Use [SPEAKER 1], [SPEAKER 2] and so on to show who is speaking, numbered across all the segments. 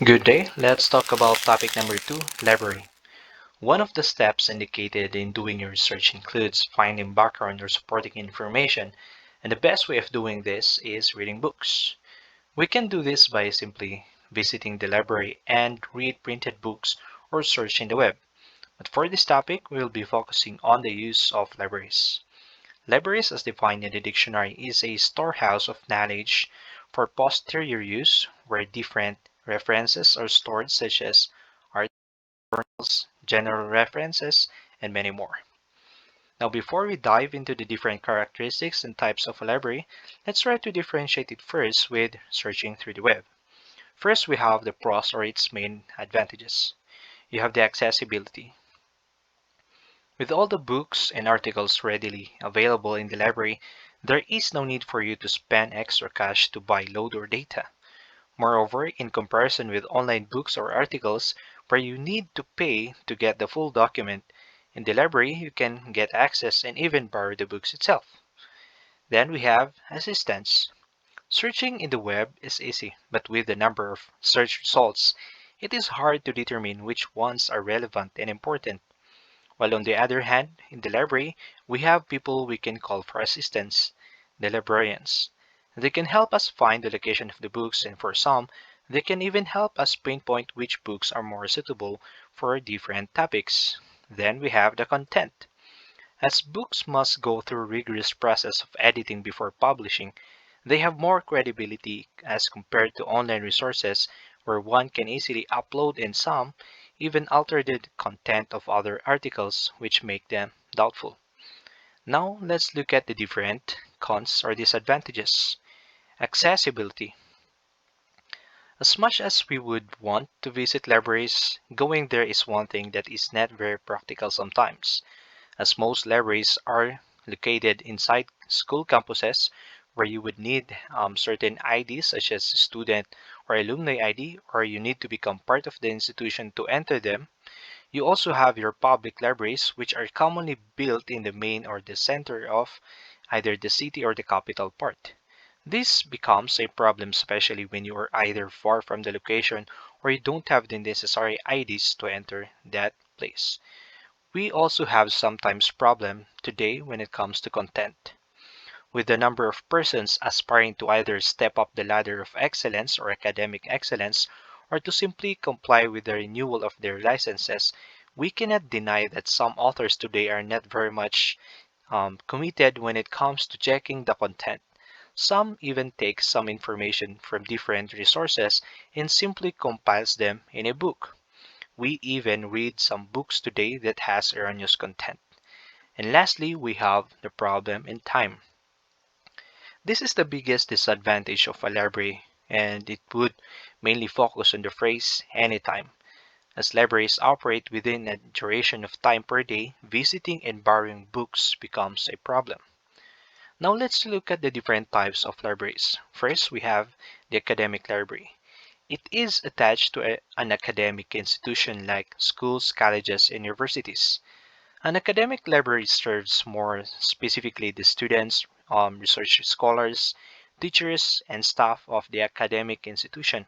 [SPEAKER 1] Good day. Let's talk about topic number two, library. One of the steps indicated in doing your research includes finding background or supporting information, and the best way of doing this is reading books. We can do this by simply visiting the library and read printed books or search in the web. But for this topic, we will be focusing on the use of libraries. Libraries, as defined in the dictionary, is a storehouse of knowledge for posterior use where different references are stored, such as articles, general references, and many more. Now, before we dive into the different characteristics and types of a library, let's try to differentiate it first with searching through the web. First, we have the pros or its main advantages. You have the accessibility. With all the books and articles readily available in the library, there is no need for you to spend extra cash to buy load or data. Moreover, in comparison with online books or articles where you need to pay to get the full document, in the library you can get access and even borrow the books itself. Then we have assistance. Searching in the web is easy, but with the number of search results, it is hard to determine which ones are relevant and important. While on the other hand, in the library, we have people we can call for assistance, the librarians. They can help us find the location of the books, and for some, they can even help us pinpoint which books are more suitable for different topics. Then we have the content. As books must go through a rigorous process of editing before publishing, they have more credibility as compared to online resources where one can easily upload and some even alter the content of other articles, which make them doubtful. Now let's look at the different cons or disadvantages. Accessibility. As much as we would want to visit libraries, going there is one thing that is not very practical sometimes, as most libraries are located inside school campuses where you would need certain IDs such as student or alumni ID, or you need to become part of the institution to enter them. You also have your public libraries, which are commonly built in the main or the center of either the city or the capital part. This becomes a problem especially when you are either far from the location or you don't have the necessary IDs to enter that place. We also have sometimes problem today when it comes to content. With the number of persons aspiring to either step up the ladder of excellence or academic excellence, or to simply comply with the renewal of their licenses, we cannot deny that some authors today are not very much committed when it comes to checking the content. Some even take some information from different resources and simply compiles them in a book. We even read some books today that has erroneous content. And lastly, we have the problem in time. This is the biggest disadvantage of a library, and it would mainly focus on the phrase anytime. As libraries operate within a duration of time per day, visiting and borrowing books becomes a problem. Now let's look at the different types of libraries. First, we have the academic library. It is attached to an academic institution like schools, colleges, and universities. An academic library serves more specifically the students, research scholars, teachers, and staff of the academic institution.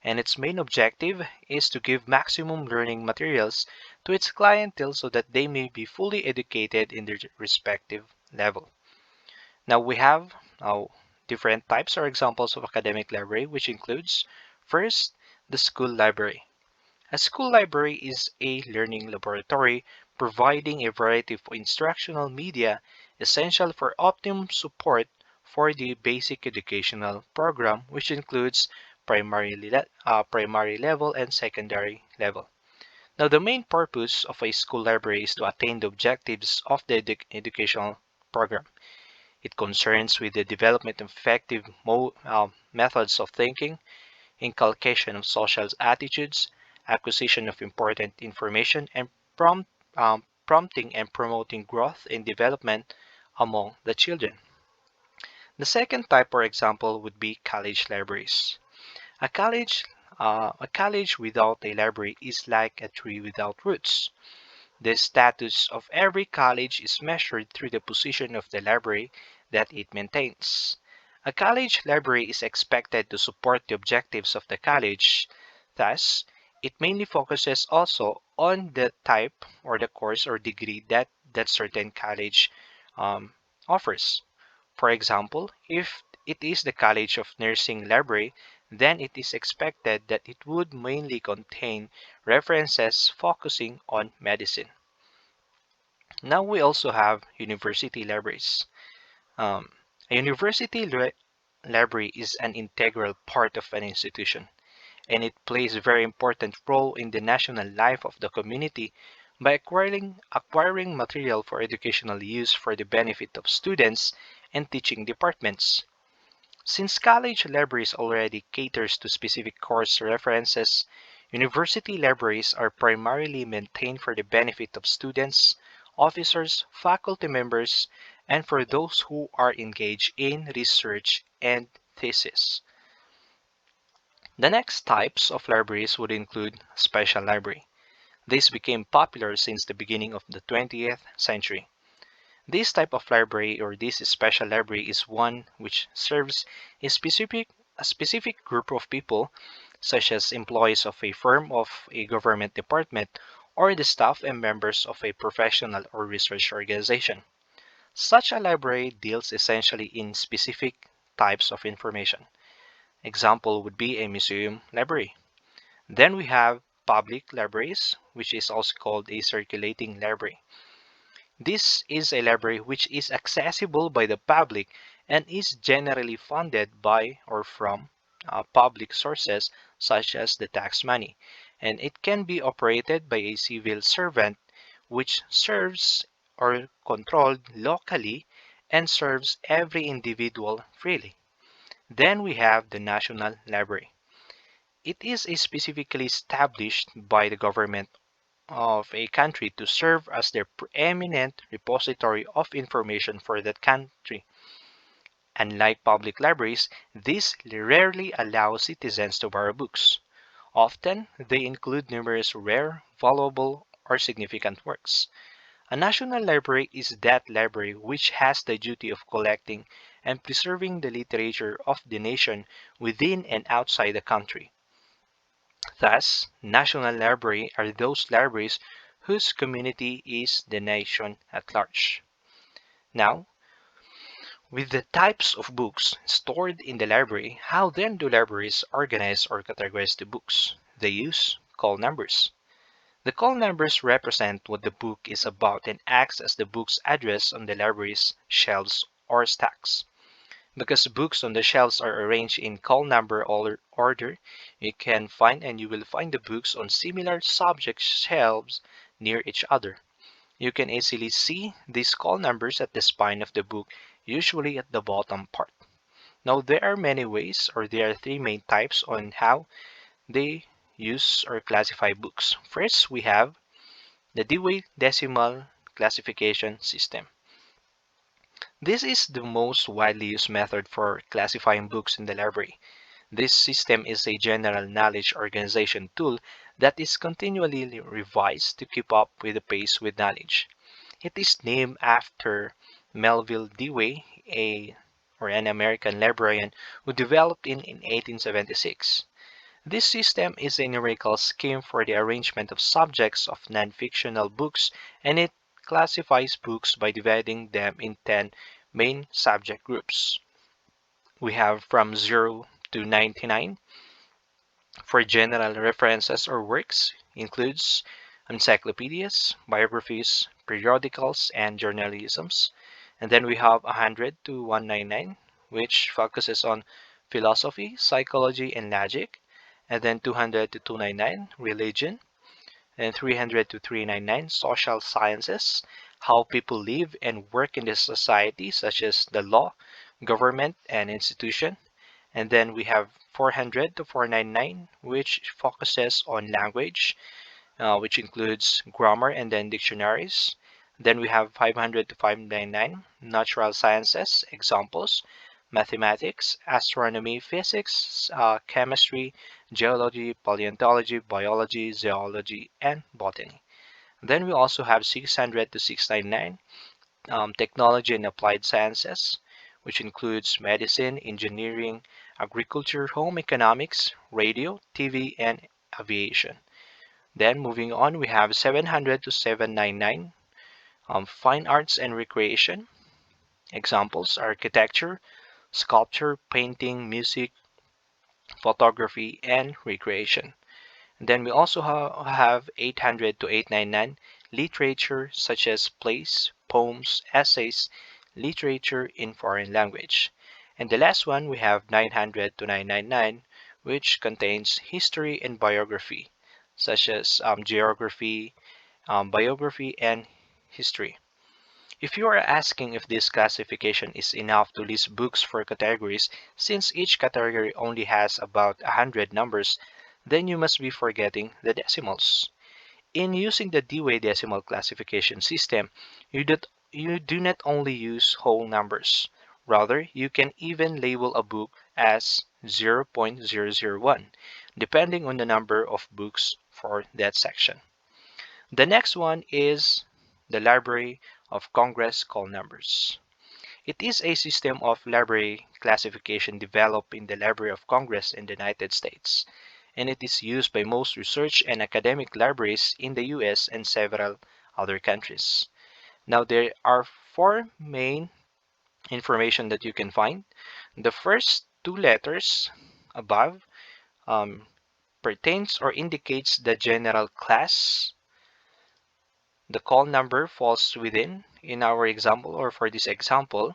[SPEAKER 1] And its main objective is to give maximum learning materials to its clientele so that they may be fully educated in their respective level. Now we have different types or examples of academic library, which includes first, the school library. A school library is a learning laboratory providing a variety of instructional media essential for optimum support for the basic educational program, which includes primary level and secondary level. Now, the main purpose of a school library is to attain the objectives of the educational program. It concerns with the development of effective methods of thinking, inculcation of social attitudes, acquisition of important information, and prompting and promoting growth and development among the children. The second type, for example, would be college libraries. A college, a college without a library is like a tree without roots. The status of every college is measured through the position of the library that it maintains. A college library is expected to support the objectives of the college, Thus, it mainly focuses also on the type or the course or degree that certain college um, offers. For example, if it is the College of Nursing library, then it is expected that it would mainly contain references focusing on medicine. Now we also have university libraries. Um, a library is an integral part of an institution, and it plays a very important role in the national life of the community by acquiring material for educational use for the benefit of students and teaching departments. Since college libraries already caters to specific course references, university libraries are primarily maintained for the benefit of students, officers, faculty members, and for those who are engaged in research and thesis. The next types of libraries would include special library. This became popular since the beginning of the 20th century. This type of library or this special library is one which serves a specific group of people, such as employees of a firm of a government department or the staff and members of a professional or research organization. Such a library deals essentially in specific types of information. Example would be a museum library. Then we have public libraries, which is also called a circulating library. This is a library which is accessible by the public and is generally funded by or from public sources such as the tax money. And it can be operated by a civil servant which serves or controlled locally and serves every individual freely. Then we have the National Library. It is a specifically established by the government of a country to serve as their preeminent repository of information for that country. Unlike public libraries, this rarely allows citizens to borrow books. Often, they include numerous rare, valuable, or significant works. A national library is that library which has the duty of collecting and preserving the literature of the nation within and outside the country. Thus, national library are those libraries whose community is the nation at large. Now, with the types of books stored in the library, how then do libraries organize or categorize the books? They use call numbers. The call numbers represent what the book is about and acts as the book's address on the library's shelves or stacks. Because books on the shelves are arranged in call number order, you will find the books on similar subject shelves near each other. You can easily see these call numbers at the spine of the book, usually at the bottom part. Now there are many ways, or there are three main types on how they use or classify books. First, we have the Dewey Decimal Classification System. This is the most widely used method for classifying books in the library. This system is a general knowledge organization tool that is continually revised to keep up with the pace with knowledge. It is named after Melville Dewey, an American librarian who developed it in 1876. This system is a numerical scheme for the arrangement of subjects of non-fictional books, and it classifies books by dividing them in 10 main subject groups. We have from 0 to 99 for general references or works, includes encyclopedias, biographies, periodicals, and journalisms. And then we have 100 to 199, which focuses on philosophy, psychology, and logic. And then 200 to 299, religion. And 300 to 399, social sciences, how people live and work in the society, such as the law, government, and institution. And then we have 400 to 499, which focuses on language, which includes grammar and then dictionaries. Then we have 500 to 599, natural sciences, examples, mathematics, astronomy, physics, chemistry, geology, paleontology, biology, zoology, and botany. Then we also have 600 to 699, technology and applied sciences, which includes medicine, engineering, agriculture, home economics, radio, TV, and aviation. Then moving on, we have 700 to 799, fine arts and recreation. Examples: architecture, sculpture, painting, music, photography, and recreation. Then we also have 800 to 899, literature such as plays, poems, essays, literature in foreign language. And the last one, we have 900 to 999, which contains history and biography, such as geography, biography, and history. If you are asking if this classification is enough to list books for categories, since each category only has about 100 numbers, then you must be forgetting the decimals. In using the Dewey Decimal Classification System, you do not only use whole numbers. Rather, you can even label a book as 0.001, depending on the number of books for that section. The next one is the Library of Congress call numbers. It is a system of library classification developed in the Library of Congress in the United States, and it is used by most research and academic libraries in the US and several other countries. Now, there are four main information that you can find. The first two letters above um, pertains or indicates the general class the call number falls within. In our example, or for this example,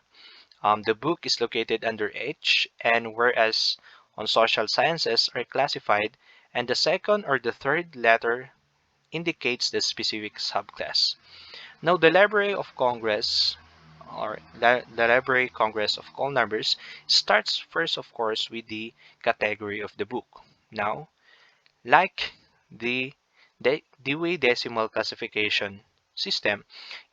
[SPEAKER 1] the book is located under H, and whereas on social sciences are classified, and the second or the third letter indicates the specific subclass. Now, the Library of Congress or the Library Congress of call numbers starts first, of course, with the category of the book. Now, like the Dewey Decimal Classification System,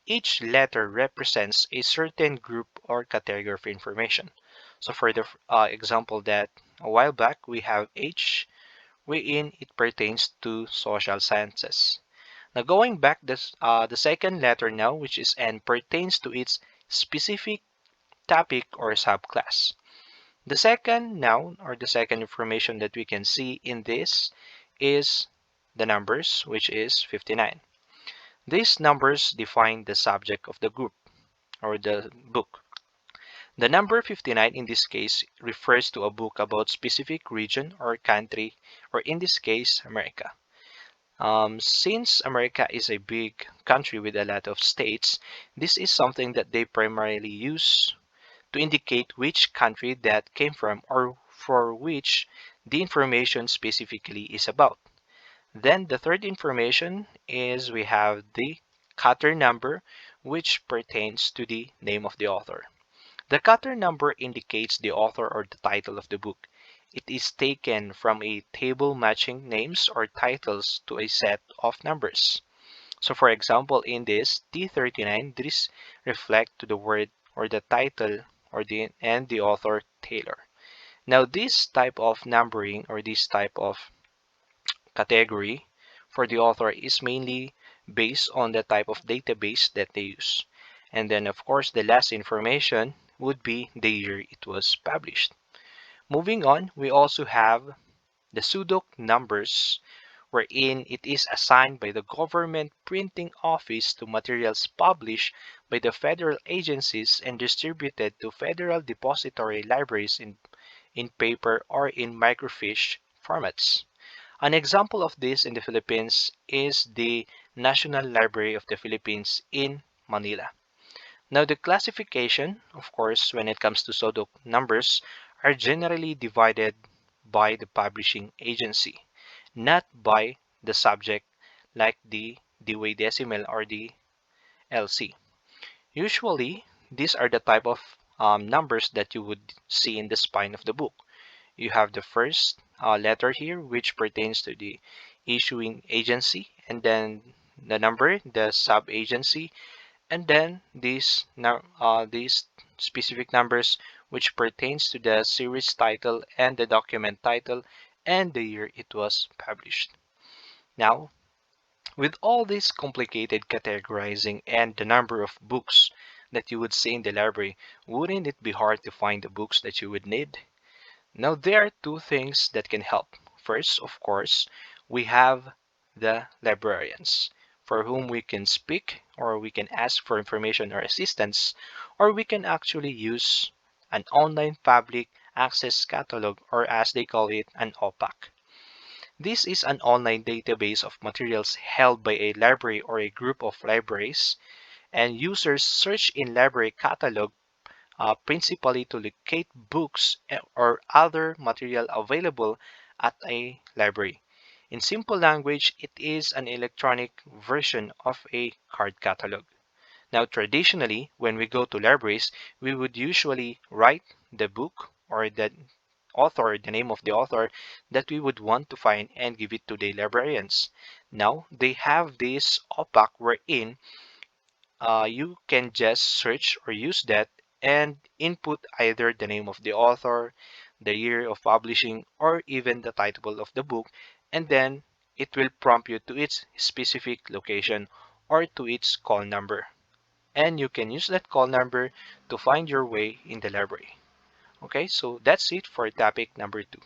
[SPEAKER 1] each letter represents a certain group or category of information. So for the example that a while back, we have H, wherein it pertains to social sciences. Now going back, the second letter now, which is N, pertains to its specific topic or subclass. The second noun or the second information that we can see in this is the numbers, which is 59. These numbers define the subject of the group or the book. The number 59 in this case refers to a book about specific region or country, or in this case, America. Since America is a big country with a lot of states, this is something that they primarily use to indicate which country that came from or for which the information specifically is about. Then the third information is we have the Cotter number, which pertains to the name of the author. The Cotter number indicates the author or the title of the book. It is taken from a table matching names or titles to a set of numbers. So for example, in this T39, this reflect to the word or the title or the author Taylor. Now this type of numbering or this type of category for the author is mainly based on the type of database that they use. And then of course the last information would be the year it was published. Moving on, we also have the pseudo numbers, wherein it is assigned by the government printing office to materials published by the federal agencies and distributed to federal depository libraries in paper or in microfiche formats. An example of this in the Philippines is the National Library of the Philippines in Manila. Now, the classification, of course, when it comes to pseudo numbers, are generally divided by the publishing agency, not by the subject like the Dewey Decimal or the LC. Usually, these are the type of numbers that you would see in the spine of the book. You have the first letter here, which pertains to the issuing agency, and then the number, the sub-agency, and then these specific numbers, which pertains to the series title and the document title and the year it was published. Now, with all this complicated categorizing and the number of books that you would see in the library, wouldn't it be hard to find the books that you would need? Now, there are two things that can help. First, of course, we have the librarians, for whom we can speak or we can ask for information or assistance, or we can actually use an online public access catalog, or as they call it, an OPAC. This is an online database of materials held by a library or a group of libraries, and users search in library catalog principally to locate books or other material available at a library. In simple language, it is an electronic version of a card catalog. Now, traditionally, when we go to libraries, we would usually write the book or the author, the name of the author that we would want to find and give it to the librarians. Now, they have this OPAC wherein you can just search or use that and input either the name of the author, the year of publishing, or even the title of the book, and then it will prompt you to its specific location or to its call number. And you can use that call number to find your way in the library. Okay, so that's it for topic number 2.